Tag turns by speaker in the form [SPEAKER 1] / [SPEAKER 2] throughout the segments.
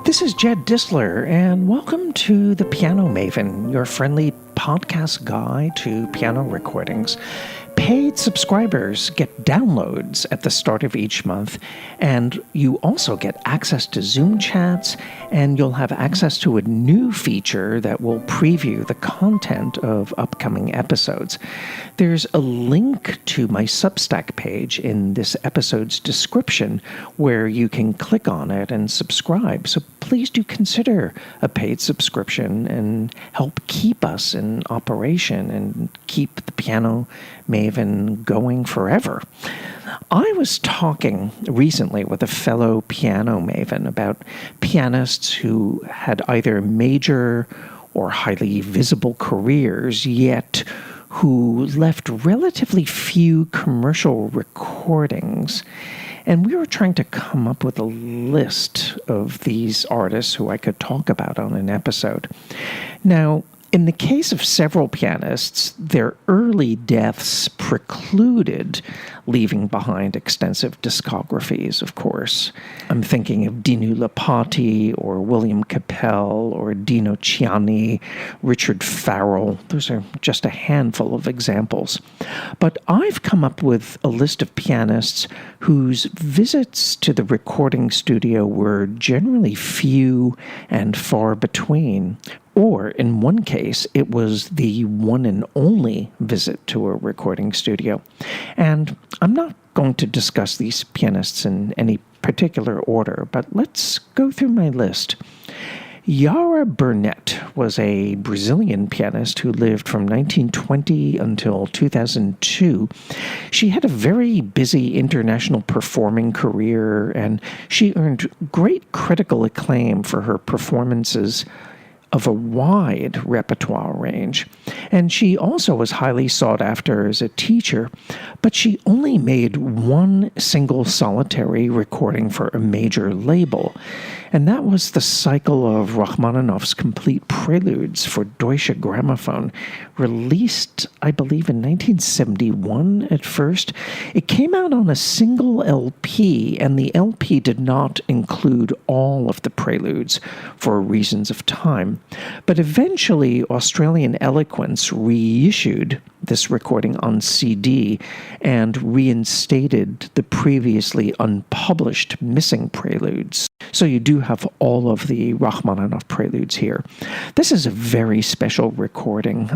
[SPEAKER 1] This is Jed Disler, and welcome to The Piano Maven, your friendly podcast guide to piano recordings. Paid subscribers get downloads at the start of each month, and you also get access to Zoom chats, and you'll have access to a new feature that will preview the content of upcoming episodes. There's a link to my Substack page in this episode's description where you can click on it and subscribe. So please do consider a paid subscription and help keep us in operation and keep the Piano Maven going forever. I was talking recently with a fellow piano maven about pianists who had either major or highly visible careers, yet who left relatively few commercial recordings. And we were trying to come up with a list of these artists who I could talk about on an episode. Now, in the case of several pianists, their early deaths precluded leaving behind extensive discographies, of course. I'm thinking of Dinu Lapati or William Capel or Dino Ciani, Richard Farrell. Those are just a handful of examples. But I've come up with a list of pianists whose visits to the recording studio were generally few and far between. Or, in one case, it was the one and only visit to a recording studio. And I'm not going to discuss these pianists in any particular order, but let's go through my list. Yara Bernette was a Brazilian pianist who lived from 1920 until 2002. She had a very busy international performing career, and she earned great critical acclaim for her performances of a wide repertoire range. And she also was highly sought after as a teacher, but she only made one single solitary recording for a major label, and that was the cycle of Rachmaninoff's complete preludes for Deutsche Grammophon, released, I believe, in 1971 at first. It came out on a single LP, and the LP did not include all of the preludes for reasons of time. But eventually, Australian Eloquence reissued this recording on CD and reinstated the previously unpublished missing preludes. So you do have all of the Rachmaninoff preludes here. This is a very special recording.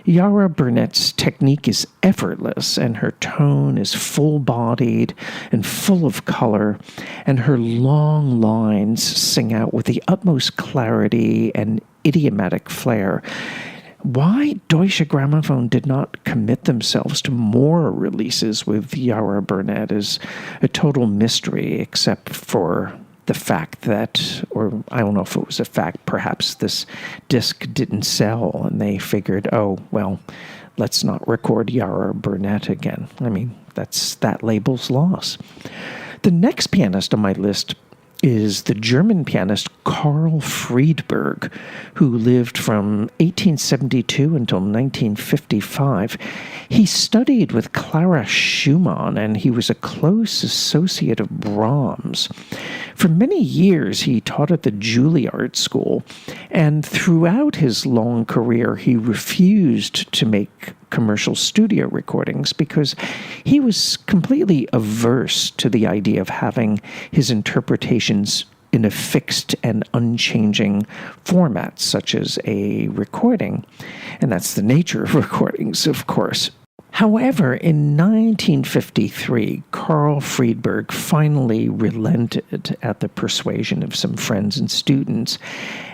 [SPEAKER 1] Yara Bernette's technique is effortless, and her tone is full-bodied and full of color, and her long lines sing out with the utmost clarity and idiomatic flair. Why Deutsche Grammophon did not commit themselves to more releases with Yara Bernette is a total mystery, except for the fact that, or I don't know if it was a fact, perhaps this disc didn't sell and they figured, oh, well, let's not record Yara Bernette again. I mean, that's that label's loss. The next pianist on my list is the German pianist Karl Friedberg, who lived from 1872 until 1955. He studied with Clara Schumann, and he was a close associate of Brahms. For many years, he taught at the Juilliard School, and throughout his long career, he refused to make commercial studio recordings because he was completely averse to the idea of having his interpretations in a fixed and unchanging format, such as a recording. And that's the nature of recordings, of course. However, in 1953, Karl Friedberg finally relented at the persuasion of some friends and students,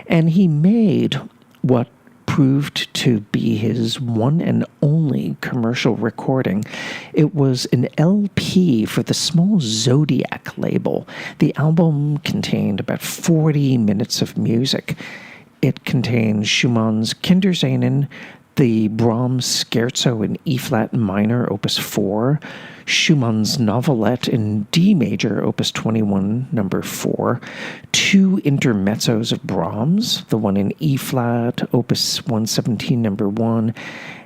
[SPEAKER 1] and he made what proved to be his one and only commercial recording. It was an LP for the small Zodiac label. The album contained about 40 minutes of music. It contains Schumann's Kinderscenen, the Brahms Scherzo in E-flat minor, Opus 4, Schumann's Novelette in D major, Opus 21, number 4, 2 intermezzos of Brahms, the one in E-flat, Opus 117, number 1,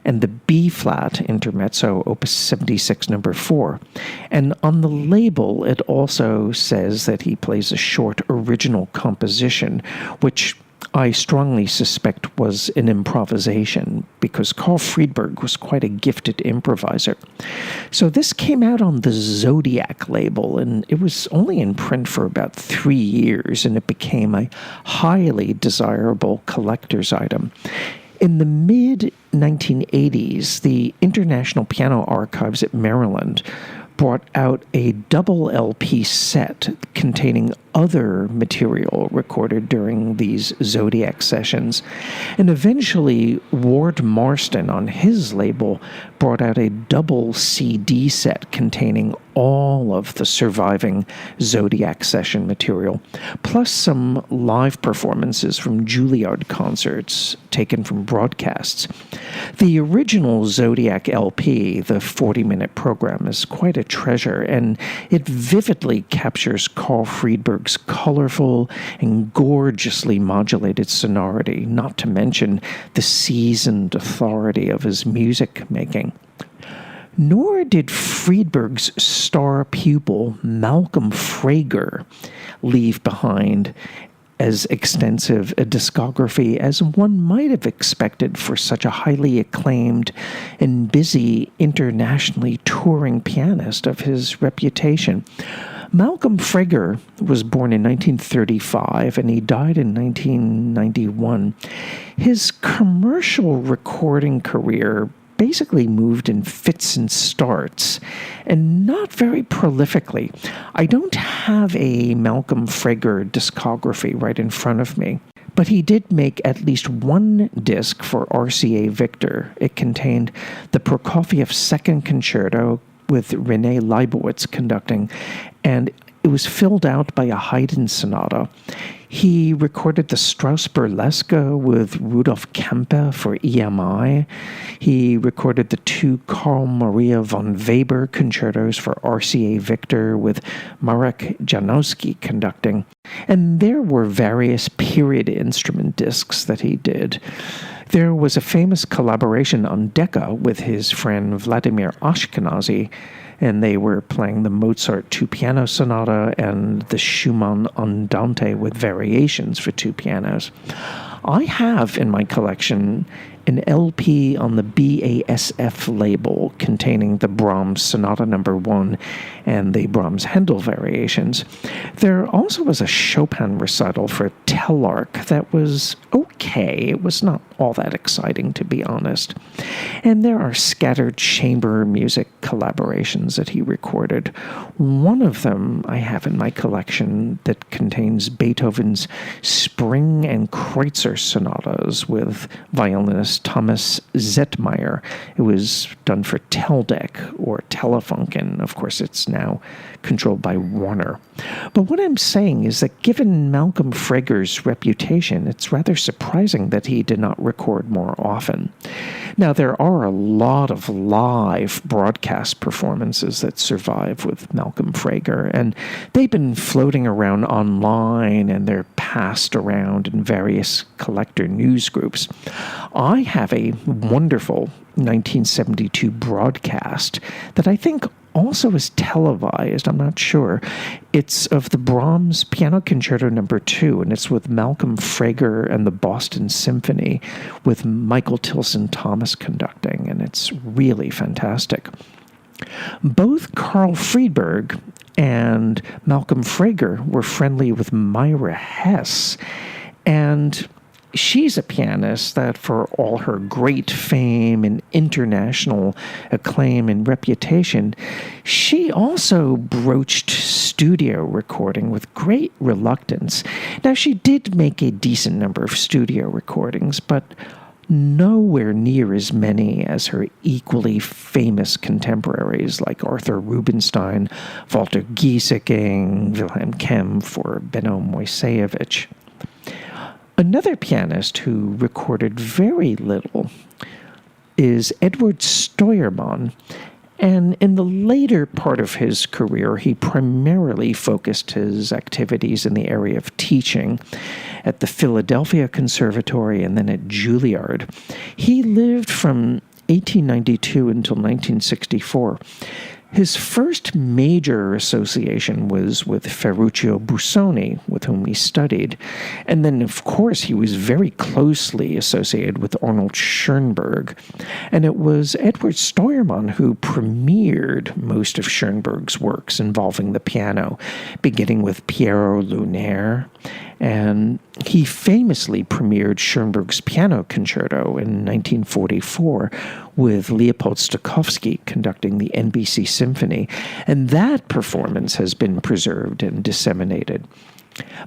[SPEAKER 1] and the B-flat intermezzo, Opus 76, number 4. And on the label, it also says that he plays a short original composition, which I strongly suspect was an improvisation, because Carl Friedberg was quite a gifted improviser. So this came out on the Zodiac label, and it was only in print for about 3 years, and it became a highly desirable collector's item. In the mid-1980s, the International Piano Archives at Maryland brought out a double LP set containing other material recorded during these Zodiac sessions. And eventually, Ward Marston on his label brought out a double CD set containing all of the surviving Zodiac session material, plus some live performances from Juilliard concerts taken from broadcasts. The original Zodiac LP, the 40-minute program, is quite a treasure, and it vividly captures Carl Friedberg's colorful and gorgeously modulated sonority, not to mention the seasoned authority of his music making. Nor did Friedberg's star pupil, Malcolm Frager, leave behind as extensive a discography as one might have expected for such a highly acclaimed and busy internationally touring pianist of his reputation. Malcolm Frager was born in 1935 and he died in 1991. His commercial recording career basically moved in fits and starts, and not very prolifically. I don't have a Malcolm Frager discography right in front of me, but he did make at least one disc for RCA Victor. It contained the Prokofiev Second Concerto with René Leibowitz conducting, and it was filled out by a Haydn sonata. He recorded the Strauss Burlesque with Rudolf Kempe for EMI. He recorded the 2 Carl Maria von Weber concertos for RCA Victor with Marek Janowski conducting. And there were various period instrument discs that he did. There was a famous collaboration on Decca with his friend Vladimir Ashkenazy, and they were playing the Mozart 2 piano sonata and the Schumann Andante with variations for 2 pianos. I have in my collection an LP on the BASF label containing the Brahms Sonata No. 1 and the Brahms Handel variations. There also was a Chopin recital for Telarc that was okay. It was not all that exciting, to be honest. And there are scattered chamber music collaborations that he recorded. One of them I have in my collection that contains Beethoven's Spring and Kreutzer sonatas with violinist Thomas Zettmeyer. It was done for Teldec or Telefunken. Of course, it's now controlled by Warner. But what I'm saying is that given Malcolm Frager's reputation, it's rather surprising that he did not record more often. Now, there are a lot of live broadcast performances that survive with Malcolm Frager, and they've been floating around online, and they're passed around in various collector news groups. I have a wonderful 1972 broadcast that I think also is televised. I'm not sure. It's of the Brahms Piano Concerto No. 2, and it's with Malcolm Frager and the Boston Symphony with Michael Tilson Thomas conducting, and it's really fantastic. Both Carl Friedberg and Malcolm Frager were friendly with Myra Hess, and she's a pianist that, for all her great fame and international acclaim and reputation, she also broached studio recording with great reluctance. Now, she did make a decent number of studio recordings, but nowhere near as many as her equally famous contemporaries like Arthur Rubinstein, Walter Gieseking, Wilhelm Kempff, or Benno Moiseiwicz. Another pianist who recorded very little is Eduard Steuermann. And in the later part of his career, he primarily focused his activities in the area of teaching at the Philadelphia Conservatory and then at Juilliard. He lived from 1892 until 1964. His first major association was with Ferruccio Busoni, with whom he studied. And then, of course, he was very closely associated with Arnold Schoenberg. And it was Eduard Steuermann who premiered most of Schoenberg's works involving the piano, beginning with Piero Lunaire. And he famously premiered Schoenberg's Piano Concerto in 1944 with Leopold Stokowski conducting the NBC Symphony, and that performance has been preserved and disseminated.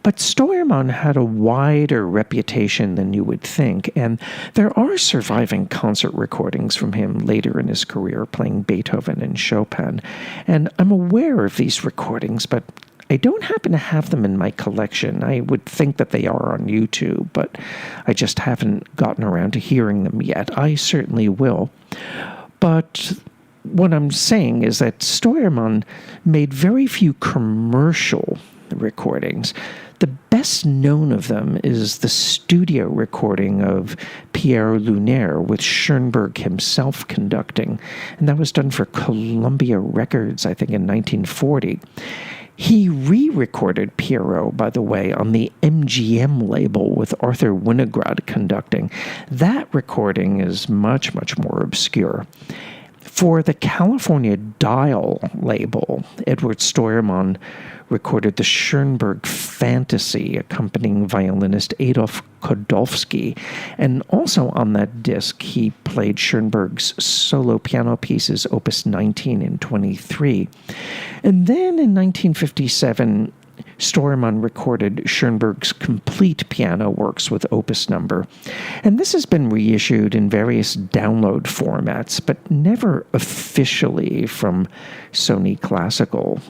[SPEAKER 1] But Steuermann had a wider reputation than you would think, and there are surviving concert recordings from him later in his career playing Beethoven and Chopin, and I'm aware of these recordings, but I don't happen to have them in my collection. I would think that they are on YouTube, but I just haven't gotten around to hearing them yet. I certainly will. But what I'm saying is that Steuermann made very few commercial recordings. The best known of them is the studio recording of Piero Lunaire with Schoenberg himself conducting, and that was done for Columbia Records, I think, in 1940. He re-recorded Piero, by the way, on the MGM label with Arthur Winograd conducting. That recording is much, much more obscure. For the California Dial label, Eduard Steuermann recorded the Schoenberg Fantasy, accompanying violinist Adolf Kodolfsky. And also on that disc, he played Schoenberg's solo piano pieces, Opus 19 and 23. And then in 1957, Steuermann recorded Schoenberg's complete piano works with Opus Number. And this has been reissued in various download formats, but never officially from Sony Classical,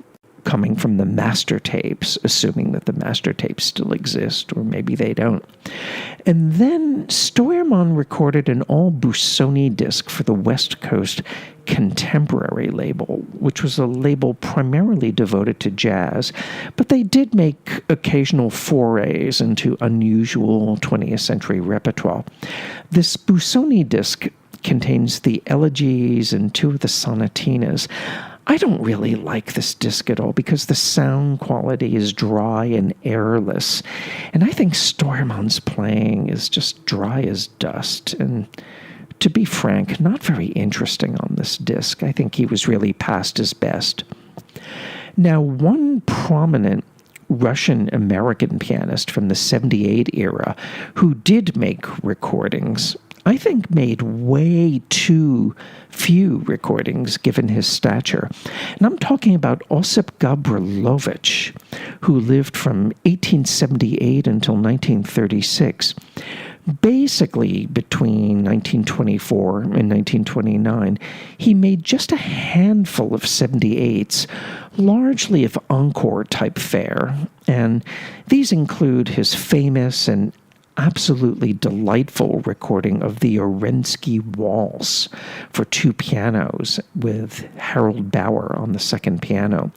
[SPEAKER 1] coming from the master tapes, assuming that the master tapes still exist, or maybe they don't. And then Steuermann recorded an all Busoni disc for the West Coast Contemporary label, which was a label primarily devoted to jazz, but they did make occasional forays into unusual 20th century repertoire. This Busoni disc contains the elegies and two of the sonatinas. I don't really like this disc at all because the sound quality is dry and airless, and I think Steuermann's playing is just dry as dust, and to be frank, not very interesting on this disc. I think he was really past his best. Now, one prominent Russian-American pianist from the 78 era who did make recordings, I think made way too few recordings given his stature. And I'm talking about Ossip Gabrilowitsch, who lived from 1878 until 1936. Basically, between 1924 and 1929, he made just a handful of 78s, largely of encore-type fare, and these include his famous and absolutely delightful recording of the Orensky Waltz for two pianos with Harold Bauer on the second piano.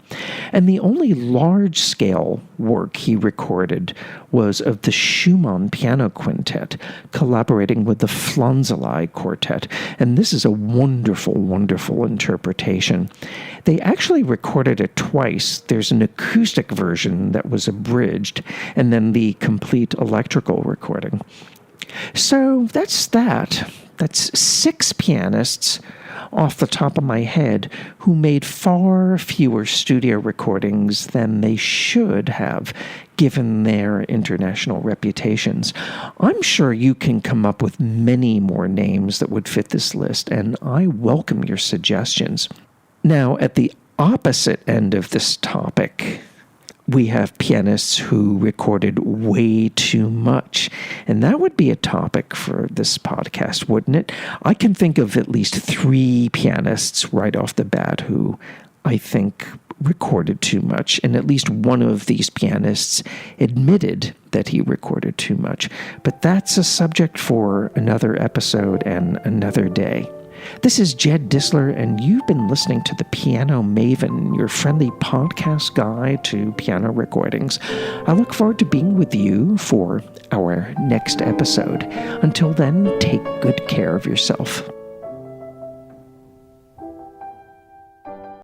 [SPEAKER 1] And the only large-scale work he recorded was of the Schumann Piano Quintet, collaborating with the Flanzolei Quartet. And this is a wonderful, wonderful interpretation. They actually recorded it twice. There's an acoustic version that was abridged, and then the complete electrical recording. So that's that. That's 6 pianists off the top of my head who made far fewer studio recordings than they should have given their international reputations. I'm sure you can come up with many more names that would fit this list, and I welcome your suggestions. Now, at the opposite end of this topic, we have pianists who recorded way too much. And that would be a topic for this podcast, wouldn't it? I can think of at least 3 pianists right off the bat who I think recorded too much, and at least one of these pianists admitted that he recorded too much. But that's a subject for another episode and another day. This is Jed Disler, and you've been listening to The Piano Maven, your friendly podcast guide to piano recordings. I look forward to being with you for our next episode. Until then, take good care of yourself.